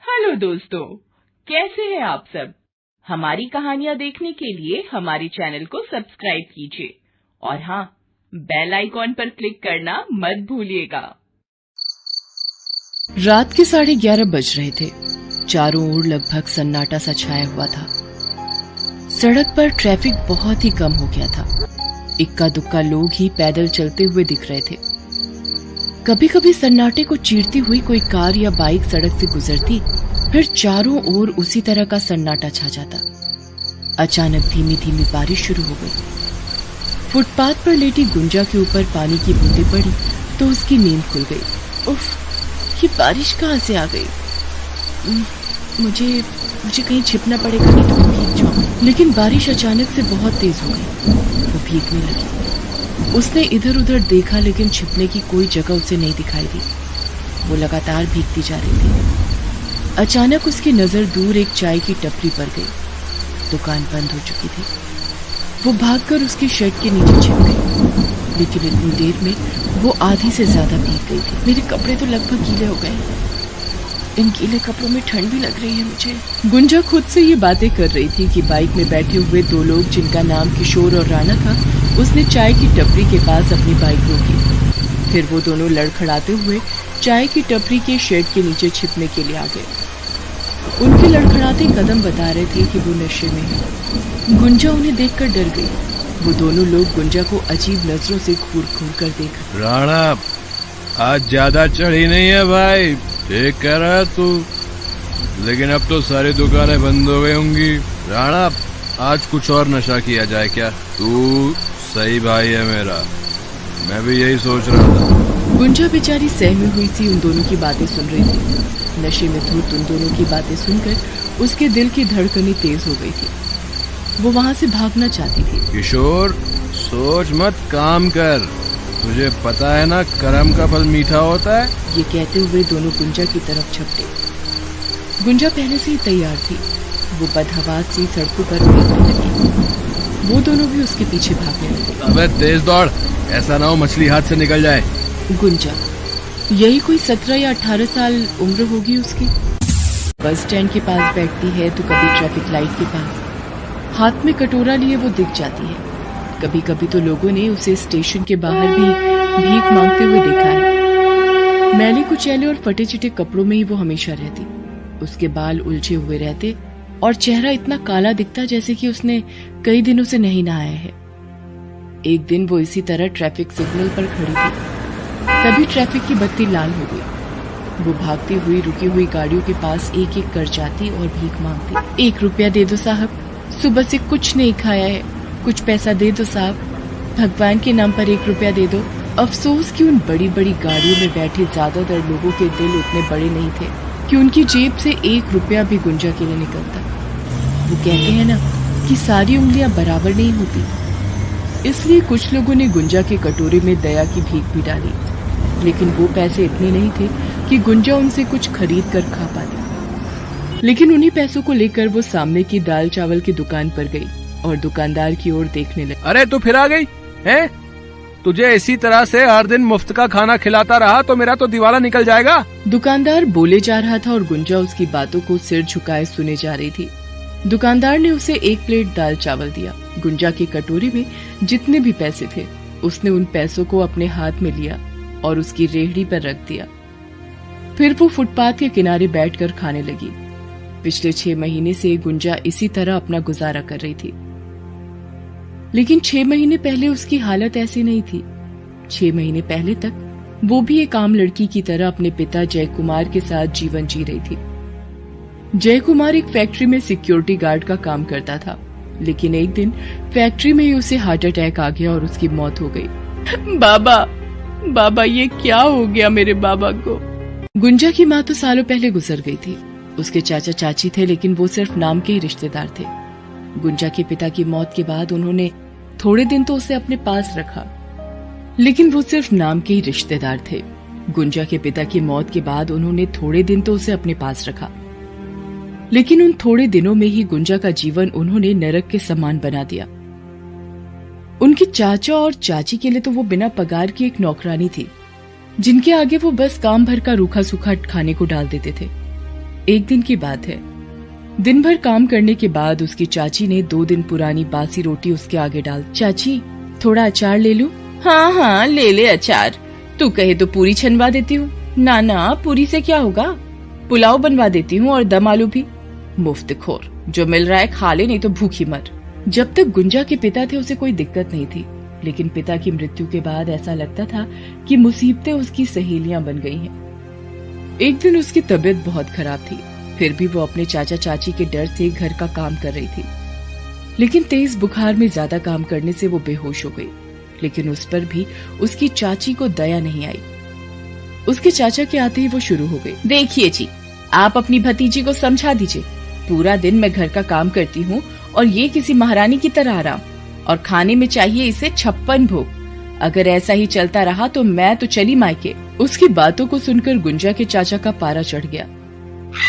Hello दोस्तों, कैसे हैं आप सब। हमारी कहानियाँ देखने के लिए हमारे चैनल को सब्सक्राइब कीजिए और हाँ, बेल आइकॉन पर क्लिक करना मत भूलिएगा। रात के 11:30 बज रहे थे। चारों ओर लगभग सन्नाटा सा छाया हुआ था। सड़क पर ट्रैफिक बहुत ही कम हो गया था। इक्का दुक्का लोग ही पैदल चलते हुए दिख रहे थे। कभी कभी सन्नाटे को चीरती हुई कोई कार या बाइक सड़क से गुजरती, फिर चारों ओर उसी तरह का सन्नाटा छा जाता। अचानक धीमी धीमी बारिश शुरू हो गई। फुटपाथ पर लेटी गुंजा के ऊपर पानी की बूंदें पड़ी तो उसकी नींद खुल गई। उफ, ये बारिश कहाँ से आ गई। मुझे कहीं छिपना पड़ेगा, नहीं तो मैं भीग जाऊं। लेकिन बारिश अचानक से बहुत तेज हो गई। वो भीगने लगी। उसने इधर उधर देखा लेकिन छिपने की कोई जगह उसे नहीं दिखाई दी। वो लगातार भीगती जा रही थी। अचानक उसकी नजर दूर एक चाय की टपरी पर गई। दुकान बंद हो चुकी थी। वो भागकर उसकी शर्ट के नीचे छिप गई, लेकिन इतनी देर में वो आधी से ज्यादा भीग गई थी। मेरे कपड़े तो लगभग गीले हो गए। इन गीले कपड़ों में ठंड भी लग रही है मुझे। गुंजा खुद से ये बातें कर रही थी कि बाइक में बैठे हुए दो लोग, जिनका नाम किशोर और राणा था, उसने चाय की टपरी के पास अपनी बाइक रोकी। फिर वो दोनों लड़खड़ाते हुए चाय की टपरी के शेड के नीचे छिपने के लिए आ गए। उनके लड़खड़ाते कदम बता रहे थे कि वो नशे में है। गुंजा उन्हें देखकर डर गई। वो दोनों लोग गुंजा को अजीब नजरों से घूर घूर कर देख। राणा, आज ज्यादा चढ़ी नहीं है भाई, ठीक कह रहा है तू, लेकिन अब तो सारी दुकानें बंद हो गई होंगी। राणा, आज कुछ और नशा किया जाए क्या? तू सही भाई है मेरा, मैं भी यही सोच रहा था। गुंजा बेचारी सहमी हुई सी उन दोनों की बातें सुन रही थी। नशे में धुत उन दोनों की बातें सुनकर उसके दिल की धड़कनें तेज हो गई थी। वो वहाँ से भागना चाहती थी। किशोर, सोच मत, काम कर। तुझे पता है ना, कर्म का फल मीठा होता है। ये कहते हुए दोनों गुंजा की तरफ झपटे। गुंजा पहले से ही तैयार थी। वो बदहवास सी सड़कों पर भागने लगी। वो दोनों भी उसके पीछे भागने लगे। अबे तेज दौड़, ऐसा ना हो मछली हाथ से निकल जाए। गुंजा, यही कोई 17 या 18 साल उम्र होगी उसकी। बस स्टैंड के पास बैठती है तो कभी ट्रैफिक लाइट के पास। हाथ में कटोरा लिए वो दिख जाती है। कभी कभी तो लोगों ने उसे स्टेशन के बाहर भी भीख मांगते हुए देखा है। मैले कुचैले और फटे चिटे कपड़ों में ही वो हमेशा रहती। उसके बाल उलझे हुए रहते और चेहरा इतना काला दिखता जैसे कि उसने कई दिनों से नहीं नहाया है। एक दिन वो इसी तरह ट्रैफिक सिग्नल पर खड़ी थी। तभी ट्रैफिक की बत्ती लाल हो गई। वो भागती हुई रुकी हुई गाड़ियों के पास एक एक कर जाती और भीख मांगती। 1 रुपया दे दो साहब, सुबह से कुछ नहीं खाया है, कुछ पैसा दे दो साहब, भगवान के नाम पर 1 रुपया दे दो। अफसोस कि उन बड़ी बड़ी गाड़ियों में बैठे ज्यादातर लोगों के दिल उतने बड़े नहीं थे कि उनकी जेब से 1 रुपया भी गुंजा के लिए निकलता। वो कहते हैं ना कि सारी उंगलियां बराबर नहीं होती, इसलिए कुछ लोगों ने गुंजा के कटोरे में दया की भीख भी डाली, लेकिन वो पैसे इतने नहीं थे कि गुंजा उनसे कुछ खरीद कर खा पाती। लेकिन उन्हीं पैसों को लेकर वो सामने की दाल चावल की दुकान पर गई और दुकानदार की ओर देखने लगी। अरे तू फिर आ गई हैं? तुझे इसी तरह से हर दिन मुफ्त का खाना खिलाता रहा तो मेरा तो दिवाला निकल जाएगा। दुकानदार बोले जा रहा था और गुंजा उसकी बातों को सिर झुकाए सुने जा रही थी। दुकानदार ने उसे 1 प्लेट दाल चावल दिया। गुंजा की कटोरी में जितने भी पैसे थे, उसने उन पैसों को अपने हाथ में लिया और उसकी रेहड़ी पर रख दिया। फिर वो फुटपाथ के किनारे बैठकर खाने लगी। पिछले 6 महीने से गुंजा इसी तरह अपना गुजारा कर रही थी, लेकिन 6 महीने पहले उसकी हालत ऐसी नहीं थी। 6 महीने पहले तक वो भी एक आम लड़की की तरह अपने पिता जय कुमार के साथ जीवन जी रही थी। जय कुमार एक फैक्ट्री में सिक्योरिटी गार्ड का काम करता था, लेकिन एक दिन फैक्ट्री में ही उसे हार्ट अटैक आ गया और उसकी मौत हो गई। बाबा, ये क्या हो गया मेरे बाबा को। गुंजा की माँ तो सालों पहले गुजर गई थी। उसके चाचा चाची थे, लेकिन वो सिर्फ नाम के ही रिश्तेदार थे। गुंजा के पिता की मौत के बाद उन्होंने थोड़े दिन तो उसे अपने पास रखा, लेकिन वो सिर्फ नाम के ही रिश्तेदार थे। गुंजा के पिता की मौत के बाद उन्होंने थोड़े दिन तो उसे अपने पास रखा, लेकिन उन थोड़े दिनों में ही गुंजा का जीवन उन्होंने नरक के समान बना दिया। उनके चाचा और चाची के लिए तो वो बिना पगार की एक नौकरानी थी, जिनके आगे वो बस काम भर का रूखा सूखा खाने को डाल देते थे। एक दिन की बात है। दिन भर काम करने के बाद उसकी चाची ने 2 दिन पुरानी बासी रोटी उसके आगे डाल। चाची, थोड़ा अचार ले लूं? हाँ हाँ, ले ले अचार। तू कहे तो पूरी छनवा देती हूँ। ना ना, पूरी से क्या होगा, पुलाव बनवा देती हूँ और दम आलू भी। मुफ्तखोर, जो मिल रहा है खा ले, नहीं तो भूखी मर। जब तक गुंजा के पिता थे उसे कोई दिक्कत नहीं थी, लेकिन पिता की मृत्यु के बाद ऐसा लगता था कि मुसीबतें उसकी सहेलियां बन गई हैं। एक दिन उसकी तबीयत बहुत खराब थी, फिर भी वो अपने चाचा चाची के डर से घर का काम कर रही थी। लेकिन तेज बुखार में ज्यादा काम करने से वो बेहोश हो गई। लेकिन उस पर भी उसकी चाची को दया नहीं आई। उसके चाचा के आते ही वो शुरू हो गई। देखिए जी, आप अपनी भतीजी को समझा दीजिए। पूरा दिन मैं घर का काम करती हूँ और ये किसी महारानी की तरह आराम, और खाने में चाहिए इसे 56 भोग। अगर ऐसा ही चलता रहा तो मैं तो चली मायके। उसकी बातों को सुनकर गुंजा के चाचा का पारा चढ़ गया।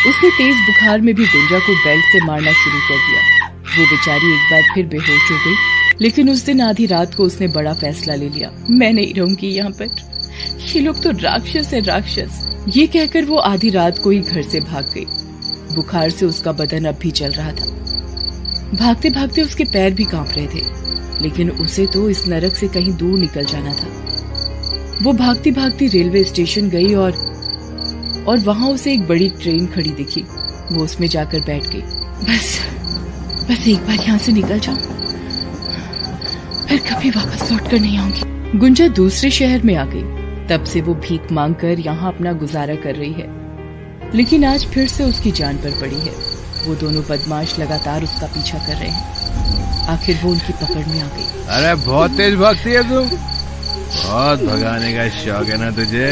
उसने तेज बुखार में भी गुंजा को बेल्ट से मारना शुरू कर दिया। वो बेचारी एक बार फिर बेहोश हो गई, लेकिन उस दिन आधी रात को उसने बड़ा फैसला ले लिया। मैं नहीं रहूंगी यहाँ पर, ये लोग तो राक्षस है, राक्षस। ये कहकर वो आधी रात को ही घर से भाग गई। बुखार से उसका बदन अब भी चल रहा था। भागते भागते उसके पैर भी कांप रहे थे, लेकिन उसे तो इस नरक से कहीं दूर निकल जाना था। वो भागती भागती रेलवे स्टेशन गई और वहां उसे एक बड़ी ट्रेन खड़ी दिखी। वो उसमें जाकर बैठ गई। बस एक बार यहाँ से निकल जाऊं, फिर कभी वापस लौट कर नहीं आऊंगी। गुंजा दूसरे शहर में आ गई। तब से वो भीख मांगकर यहाँ अपना गुजारा कर रही है, लेकिन आज फिर से उसकी जान पर पड़ी है। वो दोनों बदमाश लगातार उसका पीछा कर रहे हैं। आखिर वो उनकी पकड़ में आ गई। अरे बहुत तेज भागती है तुम, बहुत भगाने का शौक है ना तुझे।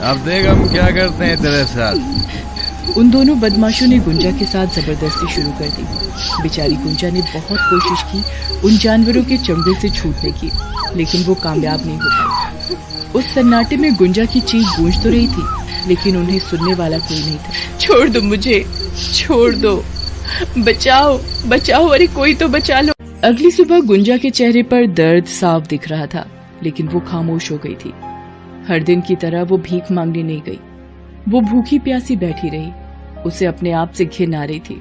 अब देख हम क्या करते हैं तेरे साथ। उन दोनों बदमाशों ने गुंजा के साथ जबरदस्ती शुरू कर दी। बेचारी गुंजा ने बहुत कोशिश की उन जानवरों के चंगुल से छूटने की, लेकिन वो कामयाब नहीं हो पाई। उस सन्नाटे में गुंजा की चीख गूंज तो रही थी, लेकिन उन्हें सुनने वाला कोई नहीं था। छोड़ दो मुझे, छोड़ दो, बचाओ बचाओ, अरे कोई तो बचा लो। अगली सुबह गुंजा के चेहरे पर दर्द साफ दिख रहा था, लेकिन वो खामोश हो गई थी। हर दिन की तरह वो भीख मांगने नहीं गई। वो भूखी प्यासी बैठी रही। उसे अपने आप से घिन आ रही थी।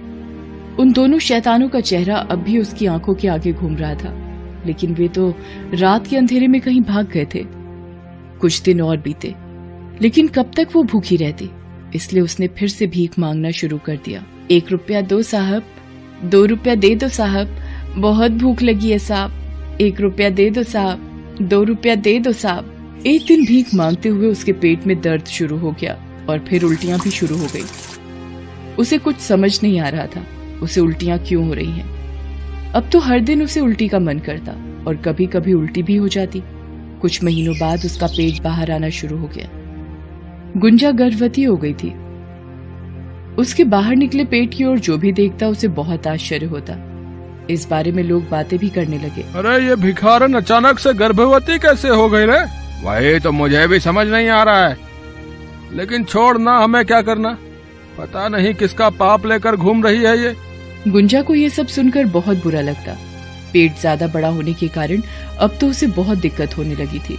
उन दोनों शैतानों का चेहरा अब भी उसकी आंखों के आगे घूम रहा था, लेकिन वे तो रात के अंधेरे में कहीं भाग गए थे। कुछ दिन और बीते, लेकिन कब तक वो भूखी रहती, इसलिए उसने फिर से भीख मांगना शुरू कर दिया। 1 रुपया दो साहब, 2 रुपया दे दो साहब, बहुत भूख लगी है साहब। 1 रुपया दे दो साहब, 2 रुपया दे दो साहब। एक दिन भीख मांगते हुए उसके पेट में दर्द शुरू हो गया और फिर उल्टियां भी शुरू हो गई। उसे कुछ समझ नहीं आ रहा था उसे उल्टियां क्यों हो रही हैं। अब तो हर दिन उसे उल्टी का मन करता और कभी कभी उल्टी भी हो जाती। कुछ महीनों बाद उसका पेट बाहर आना शुरू हो गया। गुंजा गर्भवती हो गई थी। उसके बाहर निकले पेट की ओर जो भी देखता उसे बहुत आश्चर्य होता। इस बारे में लोग बातें भी करने लगे। अरे ये भिखारन अचानक से गर्भवती कैसे हो गई रे? वही तो मुझे भी समझ नहीं आ रहा है, लेकिन छोड़ ना, हमें क्या करना। पता नहीं किसका पाप लेकर घूम रही है ये। गुंजा को ये सब सुनकर बहुत बुरा लगता। पेट ज्यादा बड़ा होने के कारण अब तो उसे बहुत दिक्कत होने लगी थी।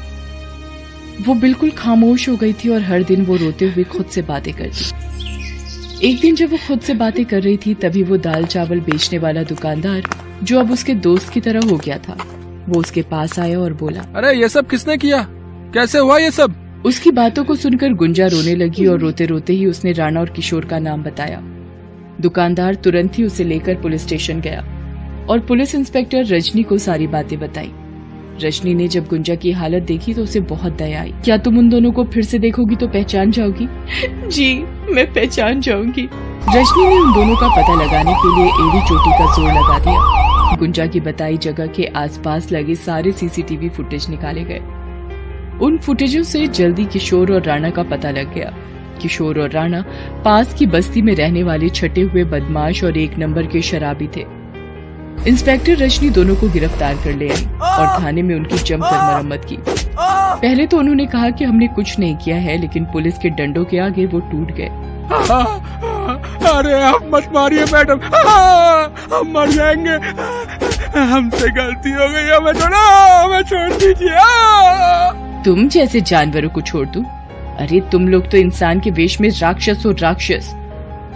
वो बिल्कुल खामोश हो गई थी और हर दिन वो रोते हुए खुद से बातें करती। एक दिन जब वो खुद से बातें कर रही थी, तभी वो दाल चावल बेचने वाला दुकानदार, जो अब उसके दोस्त की तरह हो गया था, वो उसके पास आया और बोला, अरे ये सब किसने किया, कैसे हुआ ये सब? उसकी बातों को सुनकर गुंजा रोने लगी और रोते रोते ही उसने राणा और किशोर का नाम बताया। दुकानदार तुरंत ही उसे लेकर पुलिस स्टेशन गया और पुलिस इंस्पेक्टर रजनी को सारी बातें बताई। रजनी ने जब गुंजा की हालत देखी तो उसे बहुत दया आई। क्या तुम उन दोनों को फिर से देखोगी तो पहचान जाओगी? जी, मैं पहचान जाऊंगी। रजनी ने उन दोनों का पता लगाने के लिए एड़ी चोटी का जोर लगा दिया। गुंजा की बताई जगह के आसपास लगे सारे सीसीटीवी फुटेज निकाले गए। उन फुटेजों से जल्दी किशोर और राणा का पता लग गया। किशोर और राणा पास की बस्ती में रहने वाले छटे हुए बदमाश और 1 नंबर के शराबी थे। इंस्पेक्टर रजनी दोनों को गिरफ्तार कर ले आई और थाने में उनकी जमकर मरम्मत की। पहले तो उन्होंने कहा कि हमने कुछ नहीं किया है, लेकिन पुलिस के डंडों के आगे वो टूट गए। अरे आप मत मारिए मैडम, हम मर जाएंगे, हमसे गलती हो गई, हमें छोड़ दीजिए। तुम जैसे जानवरों को छोड़ दूं? अरे तुम लोग तो इंसान के वेश में राक्षस हो, राक्षस।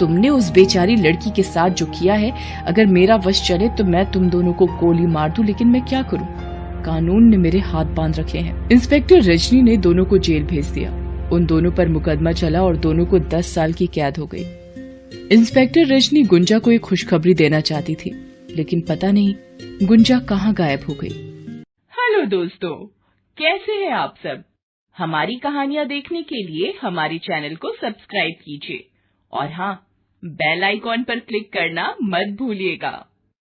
तुमने उस बेचारी लड़की के साथ जो किया है, अगर मेरा वश चले तो मैं तुम दोनों को गोली मार दूं, लेकिन मैं क्या करूं? कानून ने मेरे हाथ बांध रखे हैं। इंस्पेक्टर रजनी ने दोनों को जेल भेज दिया। उन दोनों पर मुकदमा चला और दोनों को 10 साल की कैद हो गई। इंस्पेक्टर रजनी गुंजा को एक खुशखबरी देना चाहती थी, लेकिन पता नहीं गुंजा कहाँ गायब हो गई। हेलो दोस्तों, कैसे हैं आप सब? हमारी कहानियाँ देखने के लिए हमारे चैनल को सब्सक्राइब कीजिए और हाँ, बेल आइकॉन पर क्लिक करना मत भूलिएगा।